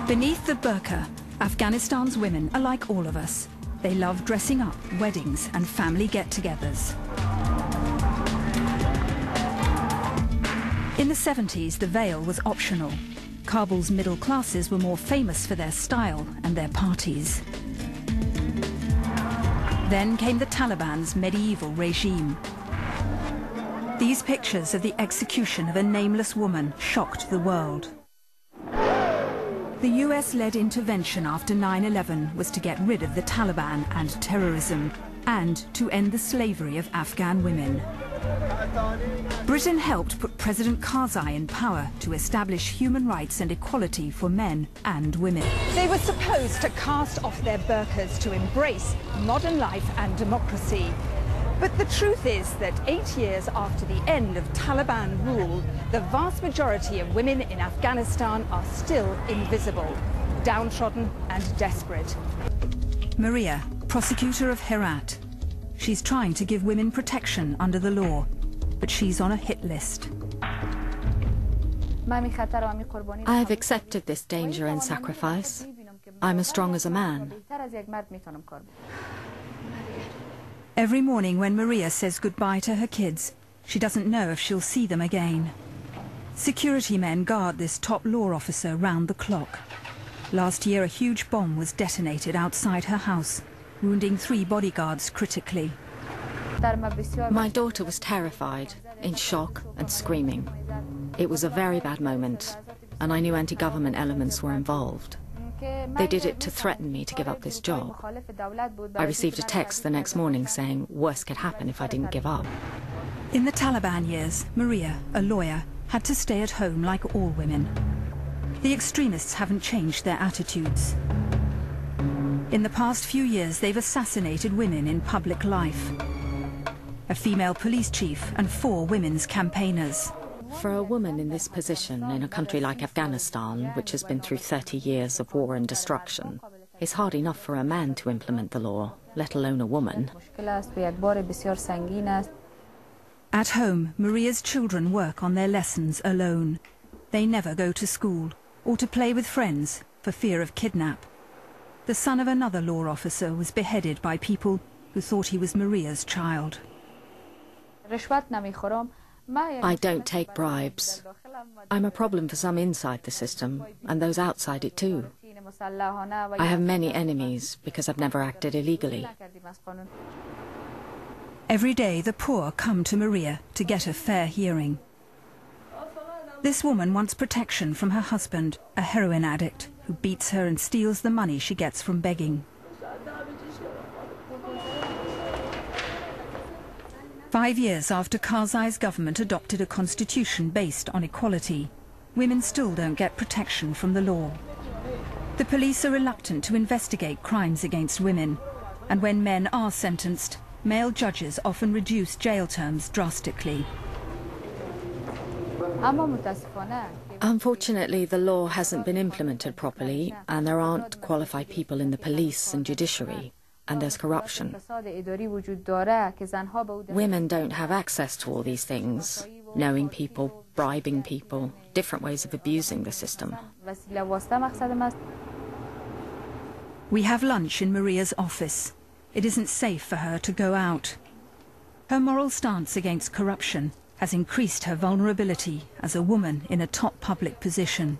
Beneath the burqa, Afghanistan's women are like all of us. They love dressing up, weddings and family get-togethers. In the 70s, the veil was optional. Kabul's middle classes were more famous for their style and their parties. Then came the Taliban's medieval regime. These pictures of the execution of a nameless woman shocked the world. The US-led intervention after 9/11 was to get rid of the Taliban and terrorism, and to end the slavery of Afghan women. Britain helped put President Karzai in power to establish human rights and equality for men and women. They were supposed to cast off their burqas to embrace modern life and democracy. But the truth is that 8 years after the end of Taliban rule, the vast majority of women in Afghanistan are still invisible, downtrodden and desperate. Maria, prosecutor of Herat. She's trying to give women protection under the law, but she's on a hit list. I have accepted this danger and sacrifice. I'm as strong as a man. Every morning when Maria says goodbye to her kids, she doesn't know if she'll see them again. Security men guard this top law officer round the clock. Last year, a huge bomb was detonated outside her house, wounding 3 bodyguards critically. My daughter was terrified, in shock and screaming. It was a very bad moment, and I knew anti-government elements were involved. They did it to threaten me to give up this job. I received a text the next morning saying worse could happen if I didn't give up. In the Taliban years, Maria, a lawyer, had to stay at home like all women. The extremists haven't changed their attitudes. In the past few years, they've assassinated women in public life. A female police chief and 4 women's campaigners. For a woman in this position in a country like Afghanistan, which has been through 30 years of war and destruction, it's hard enough for a man to implement the law, let alone a woman. At home, Maria's children work on their lessons alone. They never go to school or to play with friends for fear of kidnap. The son of another law officer was beheaded by people who thought he was Maria's child. I don't take bribes. I'm a problem for some inside the system, and those outside it too. I have many enemies because I've never acted illegally. Every day the poor come to Maria to get a fair hearing. This woman wants protection from her husband, a heroin addict, who beats her and steals the money she gets from begging. 5 years after Karzai's government adopted a constitution based on equality, women still don't get protection from the law. The police are reluctant to investigate crimes against women, and when men are sentenced, male judges often reduce jail terms drastically. Unfortunately, the law hasn't been implemented properly, and there aren't qualified people in the police and judiciary. And there's corruption. Women don't have access to all these things, knowing people, bribing people, different ways of abusing the system. We have lunch in Maria's office. It isn't safe for her to go out. Her moral stance against corruption has increased her vulnerability as a woman in a top public position.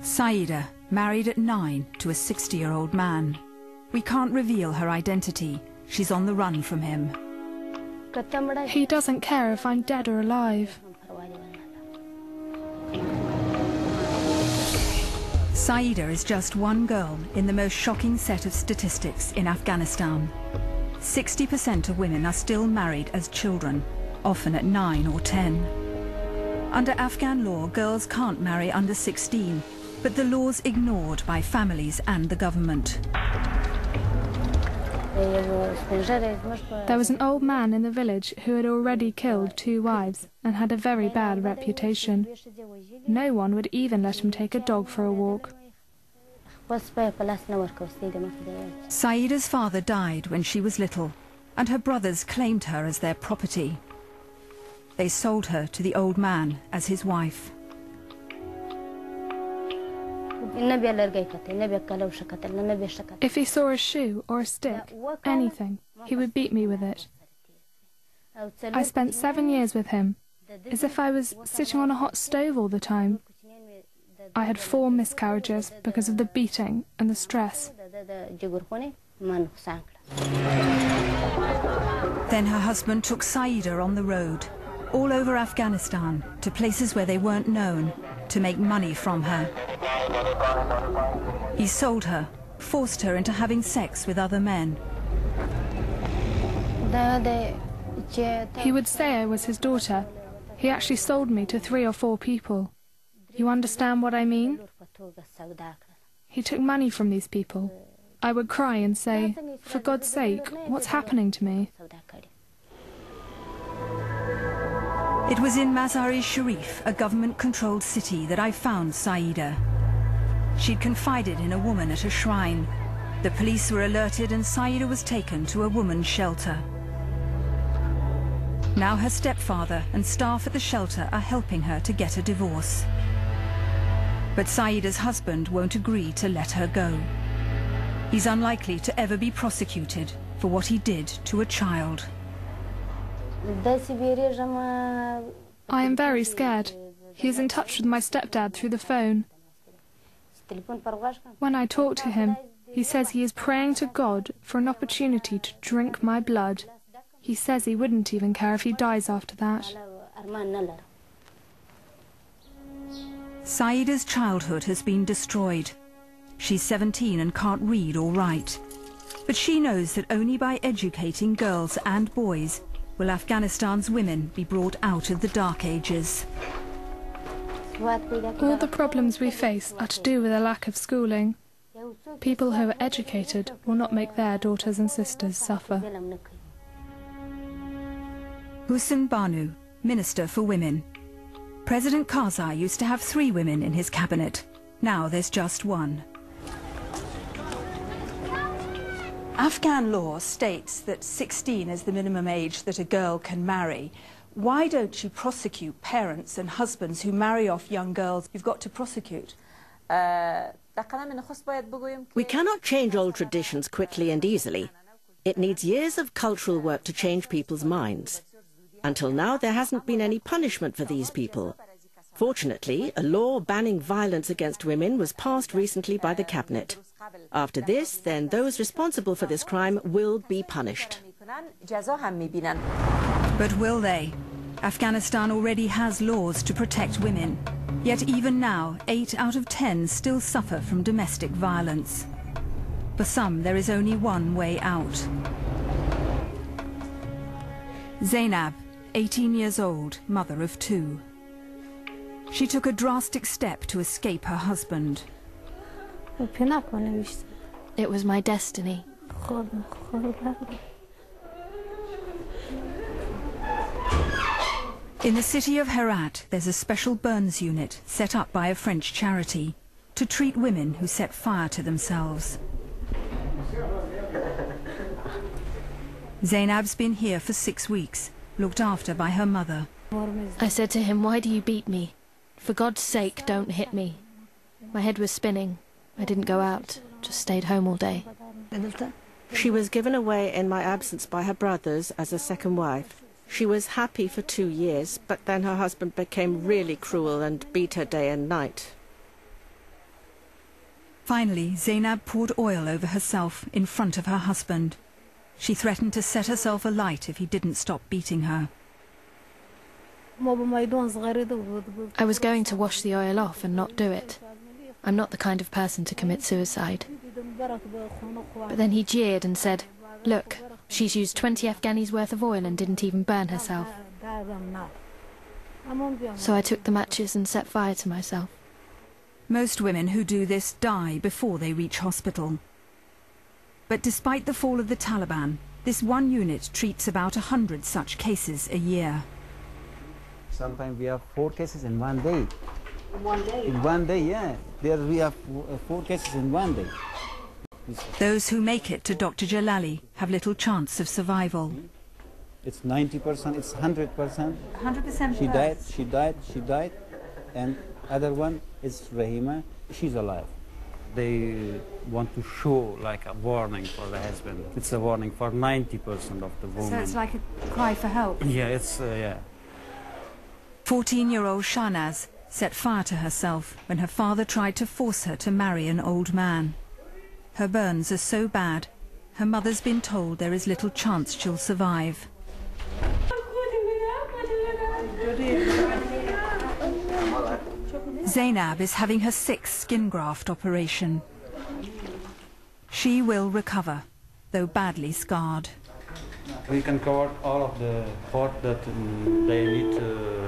Saida, married at 9 to a 60-year-old man. We can't reveal her identity. She's on the run from him. He doesn't care if I'm dead or alive. Saida is just one girl in the most shocking set of statistics in Afghanistan. 60% of women are still married as children, often at 9 or 10. Under Afghan law, girls can't marry under 16. But the law's ignored by families and the government. There was an old man in the village who had already killed 2 wives and had a very bad reputation. No one would even let him take a dog for a walk. Saida's father died when she was little, and her brothers claimed her as their property. They sold her to the old man as his wife. If he saw a shoe or a stick, anything, he would beat me with it. I spent 7 years with him, as if I was sitting on a hot stove all the time. I had 4 miscarriages because of the beating and the stress. Then her husband took Saida on the road, all over Afghanistan, to places where they weren't known, to make money from her. He sold her, forced her into having sex with other men. He would say I was his daughter. He actually sold me to 3 or 4 people. You understand what I mean? He took money from these people. I would cry and say, "For God's sake, what's happening to me?" It was in Mazar-e-Sharif, a government-controlled city, that I found Saida. She'd confided in a woman at a shrine. The police were alerted and Saida was taken to a woman's shelter. Now her stepfather and staff at the shelter are helping her to get a divorce. But Saida's husband won't agree to let her go. He's unlikely to ever be prosecuted for what he did to a child. I am very scared. He is in touch with my stepdad through the phone. When I talk to him, he says he is praying to God for an opportunity to drink my blood. He says he wouldn't even care if he dies after that. Saida's childhood has been destroyed. She's 17 and can't read or write. But she knows that only by educating girls and boys will Afghanistan's women be brought out of the dark ages. All the problems we face are to do with a lack of schooling. People who are educated will not make their daughters and sisters suffer. Hussein Banu, Minister for Women. President Karzai used to have 3 women in his cabinet. Now there's just 1. Afghan law states that 16 is the minimum age that a girl can marry. Why don't you prosecute parents and husbands who marry off young girls? You've got to prosecute. We cannot change old traditions quickly and easily. It needs years of cultural work to change people's minds. Until now, there hasn't been any punishment for these people. Fortunately, a law banning violence against women was passed recently by the cabinet. After this, then those responsible for this crime will be punished. But will they? Afghanistan already has laws to protect women. Yet even now, 8 out of 10 still suffer from domestic violence. For some, there is only one way out. Zainab, 18 years old, mother of 2. She took a drastic step to escape her husband. It was my destiny. In the city of Herat, there's a special burns unit set up by a French charity to treat women who set fire to themselves. Zainab's been here for 6 weeks, looked after by her mother. I said to him, "Why do you beat me? For God's sake, don't hit me." My head was spinning. I didn't go out, just stayed home all day. She was given away in my absence by her brothers as a second wife. She was happy for 2 years, but then her husband became really cruel and beat her day and night. Finally, Zainab poured oil over herself in front of her husband. She threatened to set herself alight if he didn't stop beating her. I was going to wash the oil off and not do it. I'm not the kind of person to commit suicide. But then he jeered and said, "Look, she's used 20 Afghanis worth of oil and didn't even burn herself." So I took the matches and set fire to myself. Most women who do this die before they reach hospital. But despite the fall of the Taliban, this one unit treats about 100 such cases a year. Sometimes we have 4 cases in one day. In one day, yeah. There we have 4 cases in one day. Those who make it to Dr. Jalali have little chance of survival. It's 90%, it's 100%. 100%. She died. And other one is Rahima, she's alive. They want to show like a warning for the husband. It's a warning for 90% of the women. So it's like a cry for help. Yeah, it's, yeah. 14-year-old Shahnaz set fire to herself when her father tried to force her to marry an old man. Her burns are so bad, her mother's been told there is little chance she'll survive. Zainab is having her 6th skin graft operation. She will recover, though badly scarred. We can cover all of the part that they need to